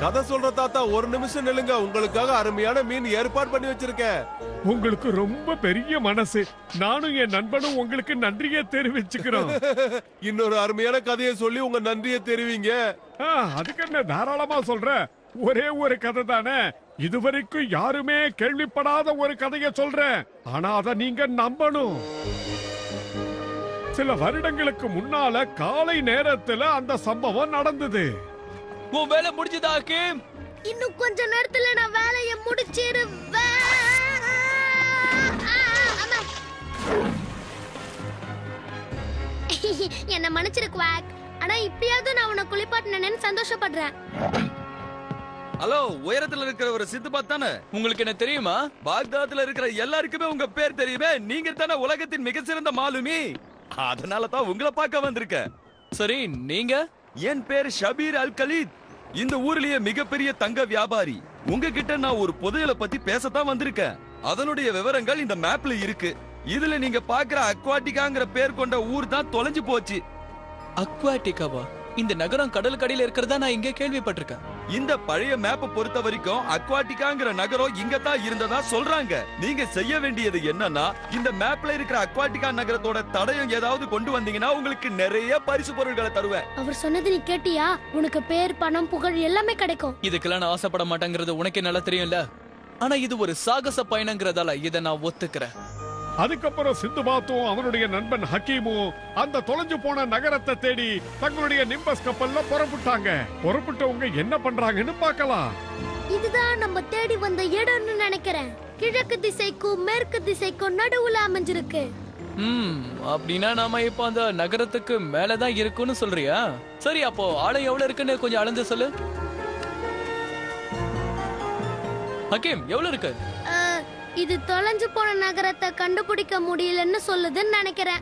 கதை சொல்ற தாத்தா, ஒரு நிமிஷம் நில்லுங்க. உங்களுக்காக அருமையான மீன் ஏற்பாடு பண்ணி வச்சிருக்கேன். உங்களுக்கு ரொம்ப பெரிய மனசு. நானும் என் நண்பனும் உங்களுக்கு நன்றியை தெரிவிச்சுக்கிறோம். இன்னொரு அருமையான கதையை சொல்லி உங்க நன்றியை தெரிவிங்க. அதுக்கு என்ன, தாராளமா சொல்ற. ஒரே ஒரு கதை தானே, இதுவரைக்கும் யாருமே கேள்விப்படாத ஒரு கதையை சொல்றேன். ஆனா அதை நீங்க நம்பணும். சில வருடங்களுக்கு முன்னால காலை நேரத்துல அந்த சம்பவம் நடந்தது. உன் வேலை முடிஞ்சதா ஹக்கீம்? இன்னும் கொஞ்ச நேரத்துல நான் வேலையை முடிச்சிருவேன். என்ன மன்னிச்சிரு குவாக். ஆனா இப்பயாவது நான் உன்னை குளிப்பாட்டினேன்னு சந்தோஷப்படுறேன். ஹலோ, உயரத்துல இருக்கிற ஒரு சித்துபாத் தானே? உங்களுக்கு என்ன தெரியுமா? பாக்தாத்ல இருக்கிற எல்லாருக்குமே உங்க பேர் தெரியுமே. நீங்க தானே உலகத்தின் மிக சிறந்த மாலுமி. அதனால தான் உங்களை பார்க்க வந்திருக்கேன். சரி, நீங்க? என் பேர் ஷபீர் அல் கலீத். இந்த ஊர்லயே மிகப்பெரிய தங்க வியாபாரி. உங்ககிட்ட நான் ஒரு புதையலை பத்தி பேசத்தான் வந்திருக்கேன். அதனுடைய விவரங்கள் இந்த மேப்ல இருக்கு. இதுல நீங்க பாக்குற அக்வாட்டிகாங்கிற பேர் கொண்ட ஊர் தான் தொலைஞ்சு போச்சு. அக்வாட்டிகாவா? இந்த நகரம் கடலுக்கடியில இருக்கிறதா நான் இங்க கேள்விப்பட்டிருக்கேன். இந்த பழைய மேப்பை பொறுத்த வரைக்கும் அக்வாட்டிகாங்கிற நகரம் இங்க தான் இருந்ததா சொல்றாங்க. நீங்க செய்ய வேண்டியது என்னன்னா, இந்த மேப்ல இருக்கிற அக்வாட்டிகா நகரத்தோட தடயம் ஏதாவது கொண்டு வந்தீங்கன்னா உங்களுக்கு நிறைய பரிசு பொருட்களை தருவேன். அவர் சொன்னது நீ கேட்டியா? உனக்கு பேர், பணம், புகழ் எல்லாமே கிடைக்கும். இதுக்கெல்லாம் நான் ஆசைப்பட மாட்டேங்கிறது உனக்கே நல்லா தெரியும்ல. ஆனா இது ஒரு சாகச பயணங்கிறதால இதை நான் ஒத்துக்கிறேன். அதுக்கப்புறம் சிந்துபாத்தும் அவனுடைய நண்பன் ஹக்கீமும் அந்த தொலைஞ்சு போன நகரத்தை தேடி தங்களுடைய நிம்பஸ் கப்பல்ல புறப்பட்டாங்க. புறப்பட்டவங்க என்ன பண்றாங்கன்னு பார்க்கலாம். இதுதான் நம்ம தேடி வந்த இடம்னு நினைக்கிறேன். கிழக்கு திசைக்கும் மேற்கு திசைக்கும் நடுவுல அமைஞ்சிருக்கு. அப்படின்னா நாம இப்ப அந்த நகரத்துக்கு மேலதான் இருக்குன்னு சொல்றியா? சரி, அப்போ ஆழம் எவ்வளவு இருக்குன்னு கொஞ்சம் அளந்து சொல்லு. ஹக்கீம், எவ்வளவு இருக்கு? இது தொலைஞ்சு போன நகரத்தை கண்டுபிடிக்க முடியலன்னு சொல்லுதுன்னு நினைக்கிறேன்.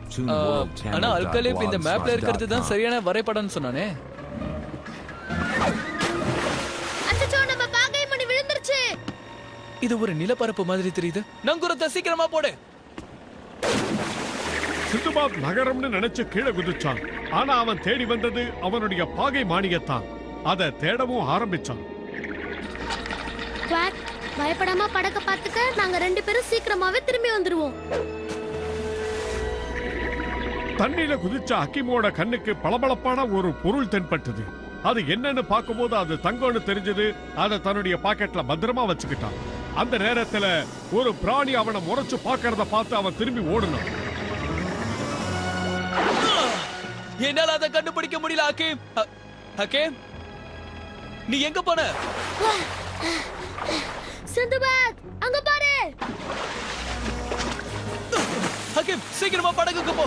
ஆனா அல்கலீப் இந்த மேப்ல இருக்கிறது தான் சரியான வரைபடம்னு சொன்னானே. அச்சச்சோ, நம்ம பாகை மணி விழுந்துருச்சு. இது ஒரு நிலப்பரப்பு மாதிரி தெரியுது. நங்குரத்தை சீக்கிரமா போடு. சிந்துபாத் நகரம்னு நினைச்சு கீழே குதிச்சான். ஆனா அவன் தேடி வந்தது அவனுடைய பாகை மாணியத்தான். அதை தேடவும் ஆரம்பிச்சான். பயப்படாம படக்க பாத்துக்க. நாங்க 2 பேரும் சீக்கிரமாவே திரும்பி வந்துருவோம். தண்ணியில குதிச்ச ஹக்கீமோட கண்ணுக்கு பளபளப்பான ஒரு பொருள் தென்பட்டது. அது என்னன்னு பார்க்கும்போது அது தங்கம்னு தெரிஞ்சது. அதை தன்னுடைய பாக்கெட்ல பத்திரமா வச்சுக்கிட்டான். அந்த நேரத்துல ஒரு பிராணி அவனை முறைச்சு பார்க்கறத பார்த்து அவன் திரும்பி ஓடுனான். என்னால அதை கண்டுபிடிக்க முடியல ஹக்கீம். ஹக்கீம், நீ எங்க போன? சிந்துபாத், அங்க பாரு. ஹக்கீம், சீக்கிரமா படகுக்கு போ.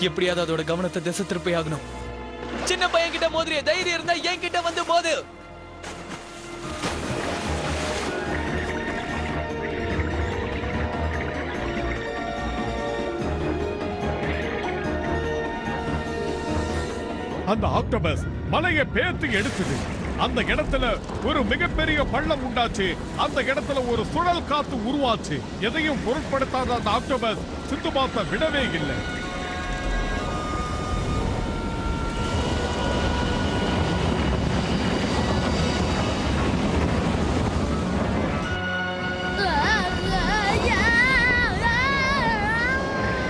எப்படியாவது அதோட கவனத்தை திசை திருப்பி ஆகணும். சின்ன பையன் கிட்ட மோதிரிய தைரியம் இருந்தா என் கிட்ட வந்து மோது. அந்த ஆக்டோபஸ் மலையை பேர்த்து எடுத்தது. அந்த இடத்துல ஒரு மிகப்பெரிய பள்ளம் உண்டாச்சு. அந்த இடத்துல ஒரு சுழல் காத்து உருவாச்சு. எதையும் பொருட்படுத்தாத அந்த ஆக்டோபஸ் சிந்துபாத்தை விடவே இல்லை.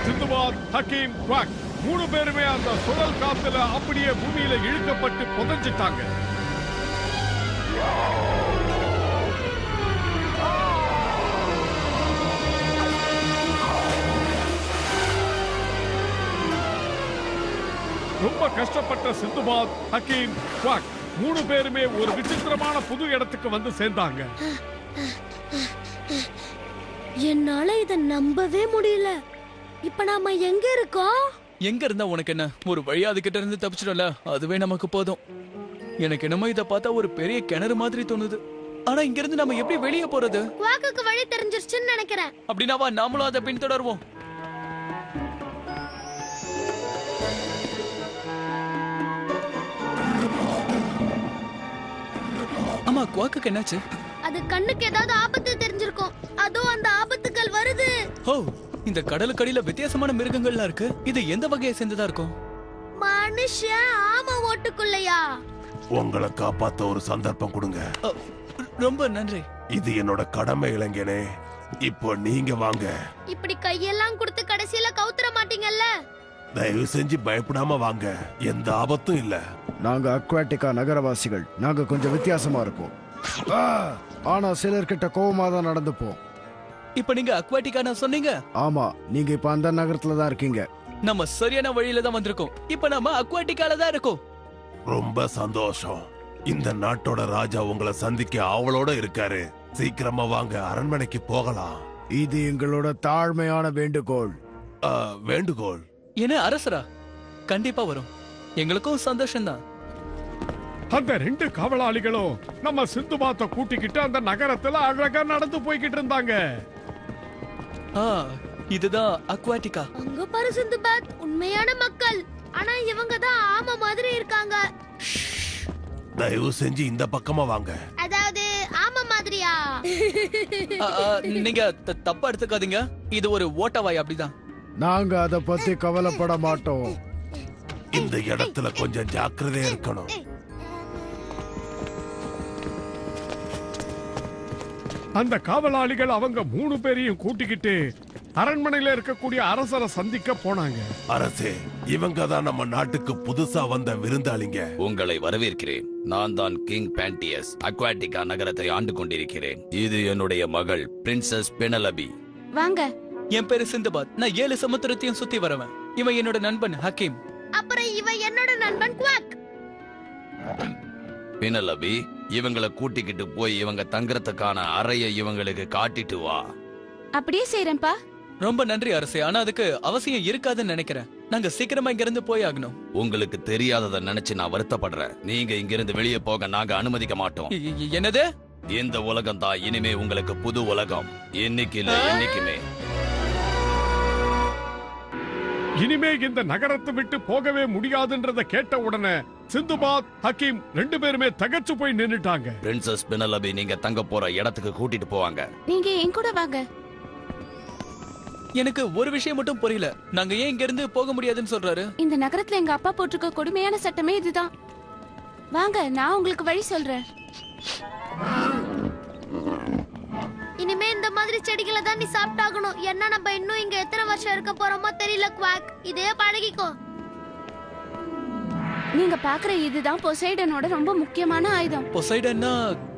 சிந்துபாத், ஹக்கீம், குவாக் 3 பேருமே அந்த சுழல் காத்துல அப்படியே பூமியில இழுக்கப்பட்டு புதைஞ்சிட்டாங்க. ரொம்ப கஷ்டப்பட்ட சிந்துபாத், ஹக்கீம், குவாக் 3 பேருமே ஒரு விசித்திரமான புது இடத்துக்கு வந்து சேர்ந்தாங்க. என்னால இத நம்பவே முடியல. இப்ப நாம எங்க இருக்கோம்? எங்க இருந்தா உனக்கு என்ன? ஒரு வழியா அதுகிட்ட இருந்து தப்பிச்சிடல, அதுவே நமக்கு போதும். எனக்கு என்னமோ இத பார்த்தா ஒரு பெரிய கிணறு மாதிரி தோணுது. ஆனா இங்க இருந்து நம்ம எப்படி வெளியே போறது? குவாக்குக்கு வழி தெரிஞ்சிருச்சுன்னு நினைக்கிறேன். அப்படின்னா வா, நாமளும் அதை பின்தொடர்வோம். ஆமா, ஆமா, குவாக்குக்கு என்னாச்சு? அது கண்ணுக்கு ஏதாவது ஆபத்து தெரிஞ்சிருக்கும். அதோ அந்த ஆபத்துகள் வருது. ஓ, இந்த கடலுக்கடியில வித்தியாசமான மிருகங்கள்லாம் இருக்கு. இது எந்த வகையை சேர்ந்ததா இருக்கும்? மனுஷன் ஆமை ஓட்டுக்குள்ளையா? உங்களை காப்பாத்த ஒரு சந்தர்ப்பம் கொடுங்க. ரொம்ப நன்றி. இது என்னோட கடமை இளைஞனே. இப்போ நீங்க வாங்க. இப்படி கையெல்லாம் கொடுத்து கடைசியில கவுத்துற மாட்டீங்கல்ல? தயவு செஞ்சு பயப்படாம வாங்க. எந்த ஆபத்தும் இல்ல. நாங்க அக்வாட்டிகா நகரவாசிகள். நாங்க கொஞ்சம் வித்தியாசமா இருப்போம். ஆனா சிலர்கிட்ட கோவமா தான் நடந்துப்போம். இப்ப நீங்க அக்வாட்டிக்கான சொன்னீங்க? ஆமா, நீங்க இப்ப அந்த நகரத்துல தான் இருக்கீங்க. நம்ம சரியான வழியில தான் வந்திருக்கோம். இப்ப நம்ம அக்வாட்டிக்கால தான் இருக்கோம். ரொம்ப சந்தோஷம். இந்த நாட்டோட ராஜா உங்களை சந்திக்க ஆவலோட இருக்காரு. சீக்கிரமா வாங்க, அரண்மனைக்கு போகலாம். இது எங்களோட தாழ்மையான வேண்டுகோள். வேண்டுகோள்? என்ன அரசரா? கண்டிப்பா வரும். எங்களுக்கும் சந்தோஷம்தான். அந்த 2 காவலாளிகளும் நம்ம சிந்துபாத்த கூட்டிக்கிட்டு அந்த நகரத்துல அழகா நடந்து போய்கிட்டு இருந்தாங்க. இதுதான் அக்வாட்டிகா. அங்க பாரு சிந்துபாத், உண்மையான மக்கள். ஆனா இவங்க தான் ஆமை மாதிரி இருக்காங்க. தயவு செஞ்சு இந்த பக்கமா வாங்க. அதாவது ஆமை மாதிரியா? நீங்க தப்பா எடுத்துக்காதீங்க. இது ஒரு ஓட்டவாய், அப்படிதான். நாங்க அத பத்தி கவலைப்பட மாட்டோம். இந்த இடத்துல கொஞ்சம் ஜாக்கிரதையா இருக்கணும். அந்த காவலாளிகள் அவங்க 3 பேரையும் கூட்டிக்கிட்டு அரண்மனையில இருக்கக்கூடிய அரசரை சந்திக்க போனாங்க. அரசே, இவங்க தான் நம்ம நாட்டுக்கு புதுசா வந்த விருந்தாளிங்க. உங்களை வரவேற்கிறேன். நான் தான் கிங் பேண்டியஸ். அக்வாட்டிகா நகரத்தை ஆண்டு கொண்டிருக்கிறேன். இது என்னுடைய மகள் பிரின்சஸ் பெனலபி. வாங்க. என் பேரு சிந்துபாத். நான் 7 சமுத்திரத்தையும் சுத்தி வரவன். இவன் என்னோட நண்பன் ஹக்கீம். அப்புறம் இவன் என்னோட நண்பன் குவாக். பெனலபி, இவங்களை கூட்டிக்கிட்டு போய் இவங்க தங்குறதுக்கான அறையை இவங்களுக்கு காட்டிட்டு வா. அப்படியே செய்யறேன்பா. ரொம்ப நன்றி அரசே. ஆனா அதுக்கு அவசியம் இருக்காதுன்னு நினைக்கிறேன். நாங்க சீக்கிரமா இங்க இருந்து போய் ஆகணும். உங்களுக்கு தெரியாததை நினைச்சு நான் வருத்தப்படுறேன். நீங்க இங்க இருந்து வெளியே போக நாங்க அனுமதிக்க மாட்டோம். என்னது? இந்த உலகம் தான் இனிமே உங்களுக்கு புது உலகம். இன்னைக்கு இல்ல, என்னைக்குமே. இனிமே இந்த நகரத்தை விட்டு போகவே முடியாதுன்றத கேட்ட உடனே சிந்துபாத், ஹக்கீம் 2 பேருமே தகச்சு போய் நின்னுட்டாங்க. பிரின்சஸ் பெனலபி நீங்க தங்க போற இடத்துக்கு கூட்டிட்டு போவாங்க. நீங்க என் கூட வாங்க. எனக்கு ஒரு விஷயம் மட்டும் புரியல. நாங்க ஏன் இங்க இருந்து போக முடியாதுன்னு சொல்றாரு? இந்த நகரத்துல எங்க அப்பா போட்டிருக்க கொடுமையான சட்டமே இதுதான். வாங்க, நான் உங்களுக்கு வழி சொல்றேன். இனிமே இந்த மாதிரி செடிகளை தான் நீ சாப்பிட்டாகணும். என்ன நம்ம இன்னும் இங்க எத்தனை வருஷம் இருக்க போறோமோ தெரியல குவாக். இதே பழகிக்கோ. நீங்க பாக்குற இதுதான் பொசைடனோட ரொம்ப முக்கியமான ஆயுதம். பொசைடன்னா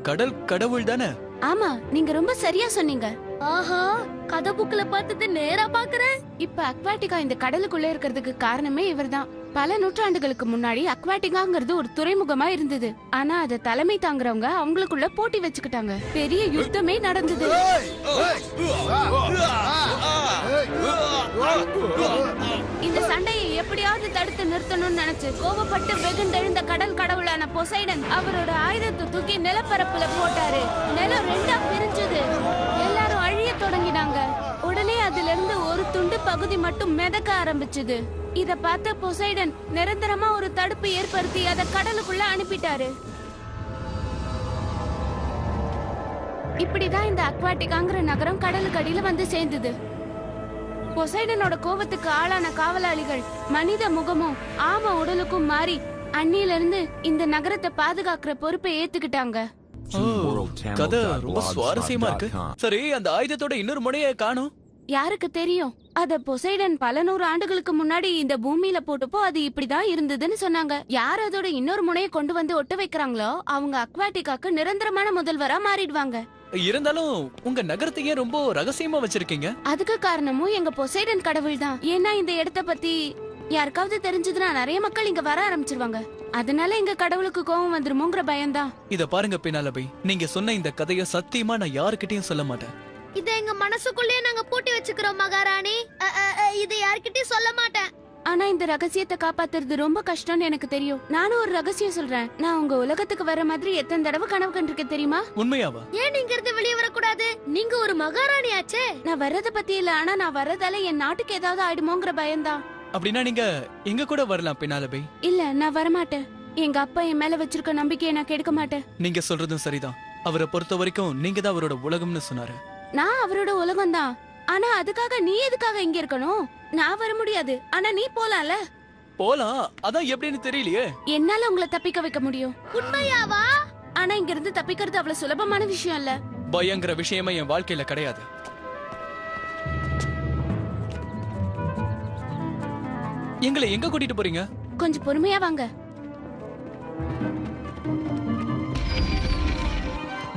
கடல் கடவுள் தானே? ஆமா, நீங்க ரொம்ப சரியா சொன்னீங்க. ஆஹா, கதை புக்ல பார்த்தது நேரா பாக்குறேன். இப்ப அக்வாட்டிகா இந்த கடலுக்குள்ள இருக்கிறதுக்கு காரணமே இவர்தான். பல நூற்றாண்டுகளுக்கு முன்னாடி அக்வாட்டிகாங்கிறது ஒரு துறைமுகமா இருந்தது. ஆனா அதை தலைமை தாங்குறவங்க அவங்களுக்குள்ள போட்டி வச்சுக்கிட்டாங்க. பெரிய யுத்தமே நடந்தது. இந்த சண்டையை எப்படியாவது தடுத்து நிறுத்தணும்னு நினைச்சு கோபப்பட்டு வெகுண்டெழுந்த கடல் கடவுளான பொசைடன் அவரோட ஆயுதத்தை தூக்கி நிலப்பரப்புல போட்டாரு. நிலம் 2ஆ பிரிஞ்சது. எல்லாரும் அழிய தொடங்கினாங்க. உடனே அதுல இருந்து ஒரு துண்டு பகுதி மட்டும் மிதக்க ஆரம்பிச்சது. இத பார்த்த பொசைடன் நிரந்தரமா ஒரு தடுப்பு ஏற்படுத்தி அத கடலுக்குள்ள அனுப்பிட்டாரு. இப்படிதான் இந்த அக்வாட்டிகாங்கிற நகரம் கடலுக்கு அடியில வந்து சேர்ந்தது. பொசைடனோட கோபத்துக்கு ஆளான காவலாளிகள் மனித முகமும் ஆம உடலுக்கும் மாறி அன்னில இருந்து இந்த நகரத்தை பாதுகாக்கிற பொறுப்பை ஏத்துக்கிட்டாங்க. கதை ரொம்ப சுவாரஸ்யமா இருக்கு. சரி, அந்த ஆயுதத்தோட இன்னொரு முனையை காணோம். யாருக்கு தெரியும்? அத பொசைடன் பல 100 ஆண்டுகளுக்கு முன்னாடி இந்த பூமியில போட்டப்போ அது இப்படிதான் இருந்ததுன்னு சொன்னாங்க. யார் அதோட இன்னொரு முனையை கொண்டு வந்து ஒட்ட வைக்கிறாங்களோ அவங்க அக்வாட்டிகாக்கு நிரந்தரமான முதல்வரா மாறிடுவாங்க. இருந்தாலும் உங்க நகரத்தையே ரொம்ப ரகசியமா வச்சிருக்கீங்க. அதுக்கு காரணமும் எங்க பொசைடன் கடவுள் தான். ஏன்னா இந்த இடத்த பத்தி யாருக்காவது தெரிஞ்சதுன்னா நிறைய மக்கள் இங்க வர ஆரம்பிச்சிருவாங்க. அதனால எங்க கடவுளுக்கு கோபம் வந்துருமோங்கிற பயம்தான். இத பாருங்க பெனாலபி, நீங்க சொன்ன இந்த கதைய சத்தியமா நான் யாருக்கிட்டையும் சொல்ல மாட்டேன். இத எங்க மனசுக்குள்ளே நாங்க பூட்டி வச்சுக்கிறோம் மகாராணி. இதை யார்கிட்டயும் சொல்ல மாட்டேன். ஆனா இந்த ரகசியத்தை காப்பாத்துறது ரொம்ப கஷ்டம்னு எனக்கு தெரியும். நானும் ஒரு ரகசியம் சொல்றேன். நான் உங்க உலகத்துக்கு வர மாதிரி எத்தனை தடவை கனவு கண்டிருக்கேன் தெரியுமா? உண்மையாவா? ஏன் நீங்க இருந்து வெளியே வரக்கூடாது? நீங்க ஒரு மகாராணி ஆச்சே. நான் வர்றத பத்தி இல்ல, ஆனா நான் வர்றதால என் நாட்டுக்கு ஏதாவது ஆயிடுமோங்கிற பயம்தான். அப்படின்னா நீங்க எங்க கூட வரலாம் பெனாலபி. இல்ல, நான் வரமாட்டேன். எங்க அப்பா என் மேல வச்சிருக்க நம்பிக்கையை நான் கெடுக்க மாட்டேன். நீங்க சொல்றதும் சரிதான். அவரை பொறுத்த வரைக்கும் நீங்க தான் அவரோட உலகம்னு சொன்னாரு. நான் அவரோட உலகம் தான். ஆனா அதுக்காக நீ எதுக்காக இங்க இருக்கணும்? நான் வர முடியாது, ஆனா நீ போலாம்ல. போலாம், அதான் எப்படின்னு தெரியலையே. என்னால உங்களை தப்பிக்க வைக்க முடியும். உண்மையாவா? ஆனா இங்க இருந்து தப்பிக்கிறது அவ்வளவு சுலபமான விஷயம் இல்ல. பயங்கர விஷயமே என் வாழ்க்கையில கிடையாது. எங்களை எங்க கூட்டிட்டு போறீங்க? கொஞ்சம் பொறுமையா வாங்க.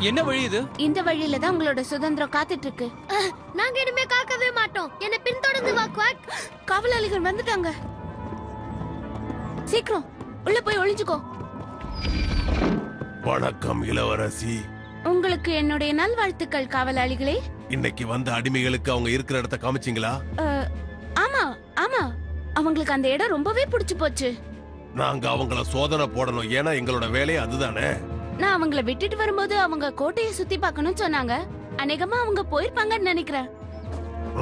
என்ன வழி இது? இந்த வழியில தான் உங்களோட சுதந்திரம் காத்துட்டு இருக்கு. நாங்க இனிமே காக்கவே மாட்டோம். என்ன பின்தொடர்ந்து வா குவாக். காவலாளிகள் வந்துட்டாங்க. சீக்கிரம் உள்ள போய் ஒளிஞ்சுக்கோ. வணக்கம் இளவரசி. உங்களுக்கு என்னுடைய நல்வாழ்த்துக்கள் காவலாளிகளே. இன்னைக்கு வந்த அடிமைகளுக்கு அவங்க இருக்கிற இடத்த காமிச்சீங்களா? ஆமா ஆமா, அவங்களுக்கு அந்த இடம் ரொம்பவே பிடிச்சு போச்சு. நாங்க அவங்கள சோதனை போடணும், ஏன்னா எங்களோட வேலையே அதுதானே. நான் அவங்கள விட்டுட்டு வரும்போது அவங்க கோட்டையை சுத்தி பார்க்கணும்னு சொன்னாங்க. அநேகமா அவங்க போயிருப்பாங்கன்னு நினைக்கிறேன்.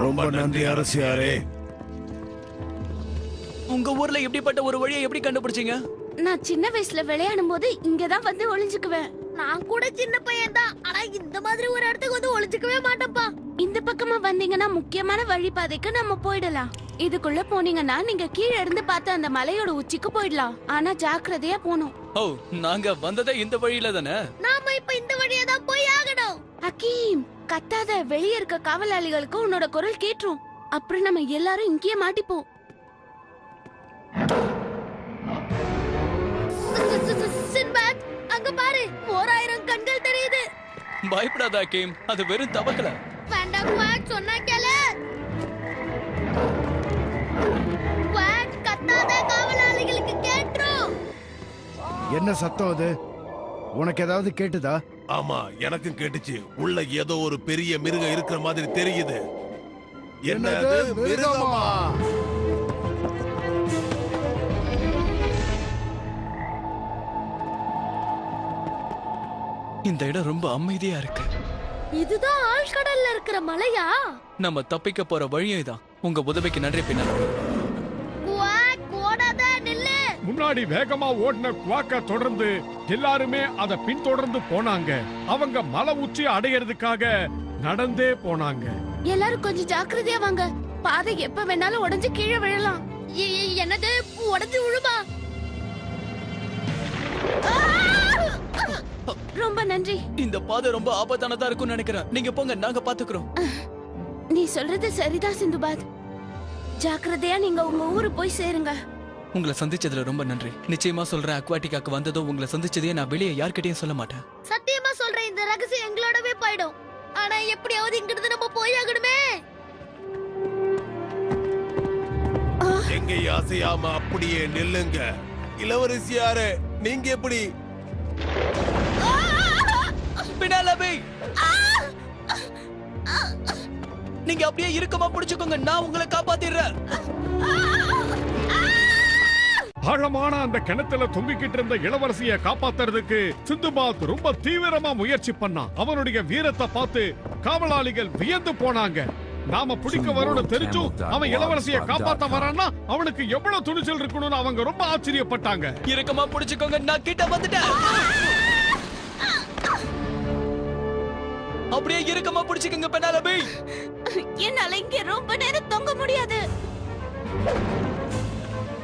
ரொம்ப நன்றி அரசியாரே. உங்க ஊர்ல எப்படிப்பட்ட ஒரு வழியை எப்படி கண்டுபிடிச்சீங்க? நான் சின்ன வயசுல விளையாடும் போது இங்கதான் வந்து ஒளிஞ்சுக்குவேன். நான் கூட சின்ன பையன் தான், ஆனா இந்த மாதிரி ஒரு இடத்துக்கு வந்து ஒளிஞ்சுக்கவே மாட்டேன்ப்பா. இந்த பக்கமா வந்தீங்கன்னா முக்கியமான வழிபாதைக்கு நம்ம போயிடலாம். இதுக்குள்ள போனீங்கன்னா நீங்க கீழே இருந்து பார்த்த அந்த மலையோட உச்சிக்கு போயிடலாம். ஆனா ஜாக்கிரதையா போகணும். ஓ, நாங்க வந்ததே இந்த வழியில தானே. நாம இப்ப இந்த வழியா தான் போய் ஆகணும். ஹக்கீம், கத்தாத. வெளியே இருக்க காவலாளிகளுக்கு உன்னோட குரல் கேட்டுரும். அப்புறம் நம்ம எல்லாரும் இங்கேயே மாட்டிப்போம். சின்பாத், அங்க பாரு, 1000 கண்கள் தெரியுது. பயப்படாத ஹக்கீம், அது வெறும் தவக்கல. வேண்டாம் குவாக், சொன்னா கேளு. குவாக், கத்தாத, காவலாளிகளுக்கு கேட்டுரும். என்ன சத்தம் அது? உனக்கு ஏதாவது கேட்டுதா? ஆமா, எனக்கும் கேட்டுச்சு. உள்ள ஏதோ ஒரு பெரிய மிருகம் இருக்கிற மாதிரி தெரியுது. என்னது மிருகமா? இந்த இடம் ரொம்ப அமைதியா இருக்கு. இதுதான் ஆழ்கடல்ல இருக்கிற மலையா? நம்ம தப்பிக்க போற வழியே தான். உங்க உதவிக்கு நன்றி பின்னால். குவாக், ஓடாத, நில்லு. முன்னாடி வேகமா ஓடின குவாக்க தொடர்ந்து எல்லாருமே அத பின்தொடர்ந்து போனாங்க. அவங்க மலை உச்சி அடையறதுக்காக நடந்தே போனாங்க. எல்லாரும் கொஞ்சம் ஜாக்கிரதையா வாங்க. பாதை எப்ப வேணாலும் உடைஞ்சு கீழே விழலாம். என்னது, உடைஞ்சு விழுமா? ரொம்ப நன்றி. இந்த பாதை ரொம்ப ஆபத்தானதா இருக்கும்னு நினைக்கிறேன். நீங்க போங்க, நாங்க பாத்துக்கிறோம். நீ சொல்றது சரிதான் சிந்துபாத். ஜாக்கிரதையா நீங்க உங்க ஊரு போய் சேருங்க. உங்களை சந்திச்சதுல ரொம்ப நன்றி. நிச்சயமா சொல்றேன், அக்வாட்டிக்காக்கு வந்ததோ உங்களை சந்திச்சதே நான் வெளியே யார்கிட்டயும் சொல்ல மாட்டேன். சத்தியமா சொல்றேன், இந்த ரகசியம் எங்களோடவே போயிடும். ஆனா எப்படியாவது இங்கிருந்து நம்ம போய் ஆகணுமே. எங்க அசையாம அப்படியே நில்லுங்க. இளவரசியாரே, நீங்க எப்படி? பினாலபி, நீங்க அப்படியே இறுக்கமா பிடிச்சுக்கோங்க, நான் உங்களை காப்பாத்திடுறேன். ஆழமான அந்த கிணத்துல தொங்கிக்கிட்டு இருந்த இளவரசியை காப்பாத்துறதுக்கு சிந்துபாத் ரொம்ப தீவிரமா முயற்சி பண்ணான். அவனுடைய வீரத்தை பார்த்து காவலாளிகள் வியந்து போனாங்க. நாம பிடிக்க வரும்னு தெரிஞ்சும் அவன் இளவரசியை காப்பாத்த வரான்னா அவனுக்கு எவ்வளவு துணிச்சல் இருக்கணும்னு அவங்க ரொம்ப ஆச்சரியப்பட்டாங்க. இறுக்கமா பிடிச்சுக்கோங்க, நான் கிட்ட வந்துட்டேன். அப்படியே இறுக்கமா பிடிச்சுக்கோங்க பெனாலபி. என்னால இங்க ரொம்ப நேரம் தொங்க முடியாது.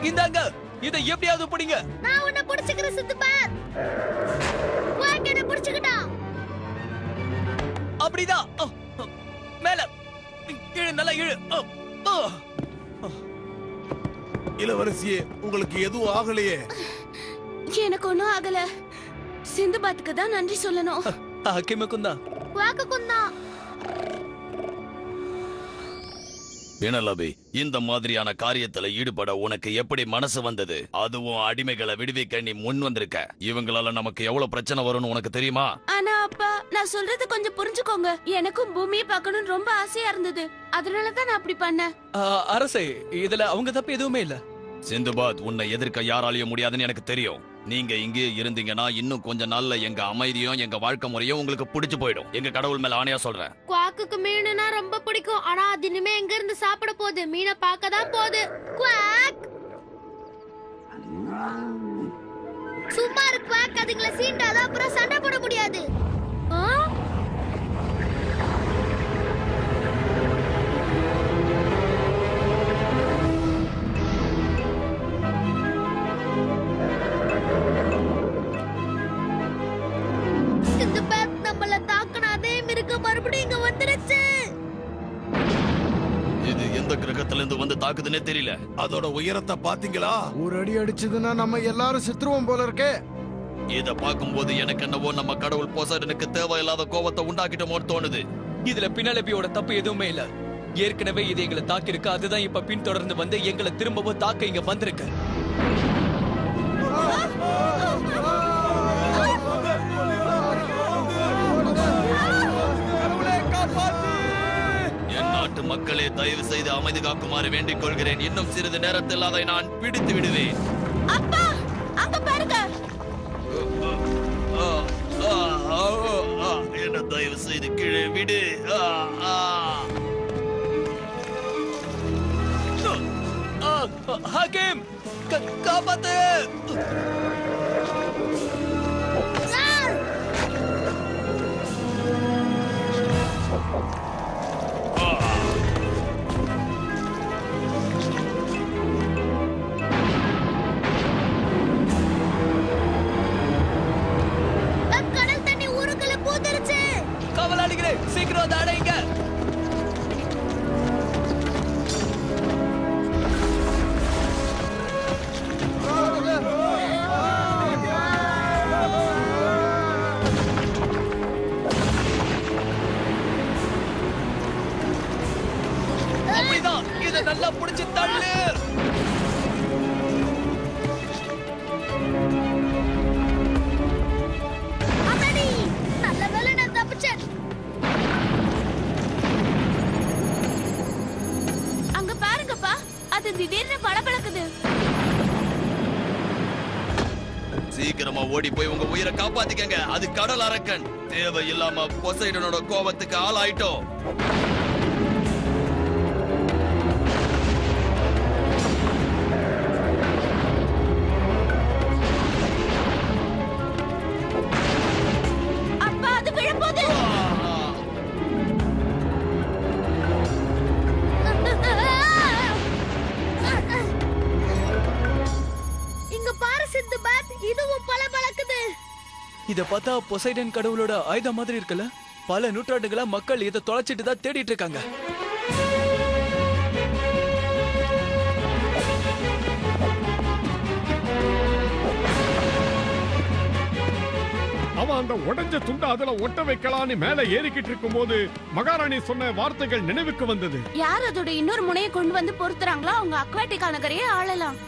இந்தாங்க, இதை எப்படியாவது பிடிங்க. நான் உன்னை பிடிச்சுக்கிறேன் சிந்துபாத். குவாக் என்ன பிடிச்சுக்கிட்டான். அப்படிதான். மேல இழு, நல்லா இழு. இளவரசியே, உங்களுக்கு எதுவும் ஆகலையே? எனக்கு ஒண்ணும் ஆகல. சிந்துபாத்துக்கு தான் நன்றி சொல்லணும். ஹக்கீமுக்கும் தான். குவாக்குக்கும் தான். பினலபி, இந்த மாதிரியான காரியத்துல ஈடுபட உனக்கு எப்படி மனசு வந்தது? அதுவும் அடிமைகளை விடுவிக்க நீ முன் வந்திருக்க. இவங்களால நமக்கு எவ்வளவு பிரச்சனை வரும்னு உனக்கு தெரியுமா? ஆனா அப்பா, நான் சொல்றது கொஞ்சம் புரிஞ்சுக்கோங்க. எனக்கும் பூமியை பார்க்கணும்னு ரொம்ப ஆசையா இருந்தது. அதனாலதான் நான் அப்படி பண்ணேன். அரசே, இதுல அவங்க தப்பு எதுவுமே இல்ல. சிந்துபாத், உன்னை எதிர்க்க யாராலையும் முடியாதுன்னு எனக்கு தெரியும். நீங்க இங்கே இருந்தீங்கன்னா இன்னும் கொஞ்ச நாள்ல எங்க அமைதியும் எங்க வாழ்க்கை முறையும் உங்களுக்கு பிடிச்சு போயிடும். எங்க கடவுள் மேல ஆணையா சொல்றேன். குவாக்குக்கு மீனுனா ரொம்ப பிடிக்கும். ஆனா அது இனிமே எங்க இருந்து சாப்பிட போகுது? மீனை பார்க்க தான் போகுது. குவாக், சும்மா இரு குவாக், அதுங்களை சீண்டாதான் அப்புறம் சண்டை போட முடியாது. ஆ? சிந்துபாத், நம்மள தாக்குன அதே மிருகம் மறுபடியும் இங்க வந்துருச்சு. இது எந்த கிரகத்துல இருந்து வந்து தாக்குதுன்னே தெரியல. அதோட உயரத்தை பாத்தீங்களா? ஒரு அடி அடிச்சதுன்னா நம்ம எல்லாரும் செத்துருவோம் போல இருக்கே. இத பாக்கும்போது எனக்கு என்னவோ நம்ம கடவுள் போசைடனுக்கு தேவையில்லாத கோபத்தை உண்டாக்கிட்டோமோன்னு தோணுது. இதுல பினாலபியோட தப்பு எதுவுமே இல்ல. ஏற்கனவே இது எங்களை தாக்கிருக்கு, அதுதான் இப்ப பின்தொடர்ந்து வந்து எங்களை திரும்பவும் தாக்க இங்க வந்திருக்கு. என் நாட்டு மக்களே, தயவு செய்து அமைதி காக்குமாறு வேண்டிக் கொள்கிறேன். இன்னும் சிறிது நேரத்தில் அதை நான் பிடித்து விடுவேன். அப்பா அங்க பாருங்க. என்ன தயவு செய்து கீழே விடு. ஹாக்கிம், காப்பாத்து. கடல் தண்ணி ஊருக்குள்ள பூந்துருச்சு. காவலாளிகளே, சீக்கிரம் அதை அடையுங்க. அப்படிதான், இதை நல்லா புடிச்சு தள்ளு. அம்மாடி, நல்ல வேளை நான் தப்பிச்சேன். அங்க பாருங்கப்பா, அது திடீர்னு பளபளக்குது. சீக்கிரமா ஓடி போய் உங்க உயிரை காப்பாத்திக்கங்க. அது கடல் அரக்கன். தேவையில்லாம பொசைடனோட கோபத்துக்கு ஆளாயிட்டோம். அப்பா அது விழப்போகுது. இங்க பாரு சிந்துபாத், இதுவும் பளபளக்குது. இத பார்த்தா பொசைடன் கடவுளோட ஆயுதம் மாதிரி இருக்குல்ல. பல நூற்றாண்டுகளா மக்கள் இதை தொலைச்சிட்டு தான் தேடிட்டு இருக்காங்க. அவன் அந்த உடைஞ்ச துண்டை அதுல ஒட்ட வைக்கலான்னு மேல ஏறிக்கிட்டு இருக்கும் போது மகாராணி சொன்ன வார்த்தைகள் நினைவுக்கு வந்தது. யார் அதோட இன்னொரு முனையை கொண்டு வந்து பொறுத்துறாங்களோ அவங்க அக்வாட்டிகா நகரையே ஆளலாம்.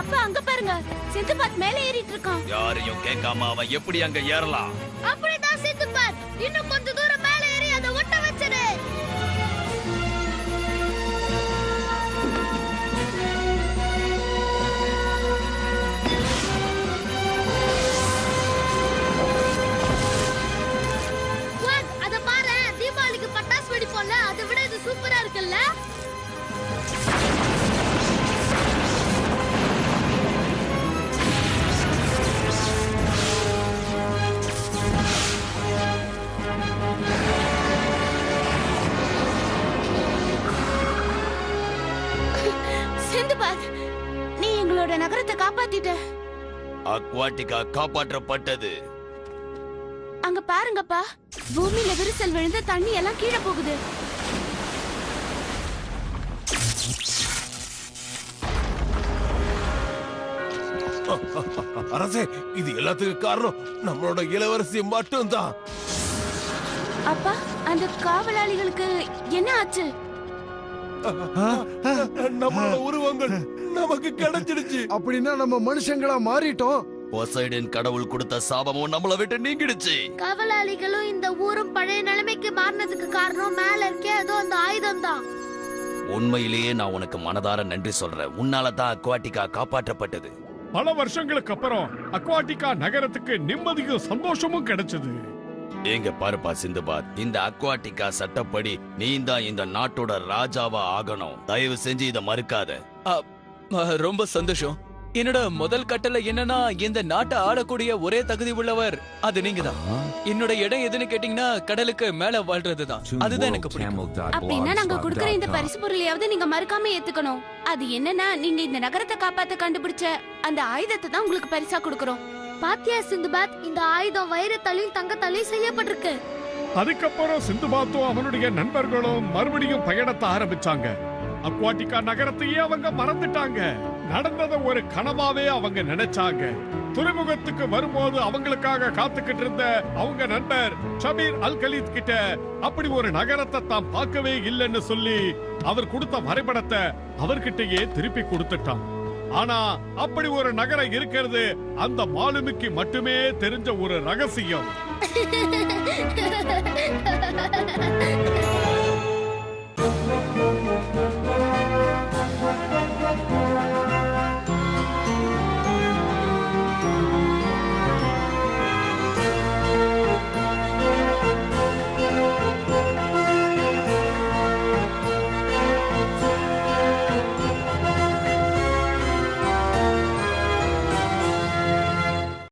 அப்பா அங்க பாருங்க, சிந்துபாத் மேலே ஏறிட்டு இருக்கான். யாரையும் கேட்காம அவன் எப்படி அங்க ஏறலாம்? அப்படிதான் சிந்துபாத், இன்னும் கொஞ்ச தூரம் மேலே ஏறி அதை ஒட்ட வச்சிரு. குவாக், அத பாரு, தீபாவளிக்கு பட்டாசு வெடிப்போம்ல, அதை விட இது சூப்பரா இருக்குல்ல. சிந்துபாத், நீ எங்களோட நகரத்தை காப்பாத்திட்ட. அக்வாட்டிகா காப்பாற்றப்பட்டது. அங்க பாருங்கப்பா, பூமியில விரிசல் விழுந்து தண்ணி எல்லாம் கீழே போகுது. அரசே, இது எல்லாத்துக்கும் காரணம் நம்மளோட இளவரசி மட்டும்தான். அப்பா, அந்த காவலாளிகளுக்கு என்ன ஆச்சு? நம்மளோட உருவங்கள் நமக்கு கிடைச்சிடுச்சு. அப்படின்னா நம்ம மனுஷங்களா மாறிட்டோம். பொசைடன் கடவுள் கொடுத்த சாபமும் நம்மள விட்டு நீங்கிடுச்சு. காவலாளிகளும் இந்த ஊரும் பழைய நிலைமைக்கு மாறினதுக்கு காரணம் மேல இருக்கே அதோ அந்த ஆயுதம் தான். உண்மையிலேயே நான் உனக்கு மனதார நன்றி சொல்றேன். உன்னால தான் அக்வாட்டிகா காப்பாற்றப்பட்டது. பல வருஷங்களுக்கு அப்புறம் அக்வாட்டிகா நகரத்துக்கு நிம்மதியும் சந்தோஷமும் கிடைச்சது. எங்க பாருப்பா சிந்துபாத், இந்த அக்வாட்டிகா சட்டப்படி நீ தான் இந்த நாட்டோட ராஜாவா ஆகணும். தயவு செஞ்சு இத மறுக்காத. ரொம்ப சந்தோஷம். என்னோட முதல் கட்டளை என்னன்னா இந்த நாட்டை ஆளக்கூடிய ஒரே தகுதி உள்ளவர் அது நீங்கதான். என்னோட இடம் எதுன்னு கேட்டீங்கன்னா கடலுக்கு மேல வாழ்றதுதான். அதுதான் எனக்கு பிடிக்கும். அப்படின்னா நாங்க கொடுக்கற இந்த பரிசு பொருளையாவது நீங்க மறக்காம ஏத்துக்கணும். அது என்னன்னா நீங்க இந்த நகரத்தை காப்பாத்த கண்டுபிடிச்ச அந்த ஆயுதத்தை தான் உங்களுக்கு பரிசா கொடுக்கறோம். பாத்தியா சிந்துபாத், இந்த ஆயுதம் வைரத்தாலையும் தங்கத்தாலையும் செய்யப்பட்டிருக்கு. அதுக்கப்புறம் சிந்துபாத்தும் அவனுடைய நண்பர்களும் மறுபடியும் பயணத்தை ஆரம்பிச்சாங்க. அக்வாட்டிகா நகரத்தையே அவங்க மறந்துட்டாங்க. நடந்தத ஒரு கனவாவே அவங்க நினைச்சாங்க. துறைமுகத்துக்கு வரும்போது அவங்களுக்காக காத்துக்கிட்டு இருந்த அவங்க நண்பர் ஷபீர் அல் கலீத் கிட்ட அப்படி ஒரு நகரத்தை தான் பார்க்கவே இல்லைன்னு சொல்லி அவர் கொடுத்த வரைபடத்தை அவர்கிட்டயே திருப்பி கொடுத்துட்டான். ஆனா அப்படி ஒரு நகரம் இருக்கிறது அந்த மாலுமிக்கு மட்டுமே தெரிஞ்ச ஒரு ரகசியம்.